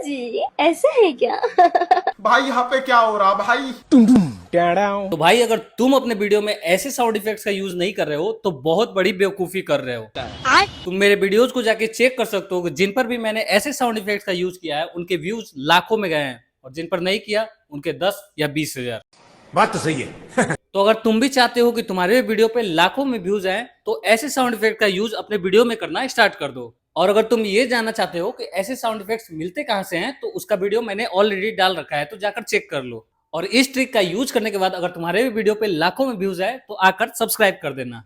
जी ऐसा है क्या? भाई यहाँ पे क्या हो रहा भाई। तो भाई अगर तुम अपने वीडियो में ऐसे साउंड इफेक्ट्स का यूज नहीं कर रहे हो तो बहुत बड़ी बेवकूफी कर रहे हो। तुम मेरे वीडियोस को जाके चेक कर सकते हो कि जिन पर भी मैंने ऐसे साउंड इफेक्ट्स का यूज किया है उनके व्यूज लाखों में गए हैं और जिन पर नहीं किया उनके 10 या 20,000। बात तो सही है। तो अगर तुम भी चाहते हो कि तुम्हारे वीडियो पे लाखों में व्यूज आए तो ऐसे साउंड इफेक्ट का यूज अपने वीडियो में करना स्टार्ट कर दो। और अगर तुम ये जानना चाहते हो कि ऐसे साउंड इफेक्ट्स मिलते कहां से हैं तो उसका वीडियो मैंने ऑलरेडी डाल रखा है, तो जाकर चेक कर लो। और इस ट्रिक का यूज करने के बाद अगर तुम्हारे वीडियो पे लाखों में व्यूज आए तो आकर सब्सक्राइब कर देना।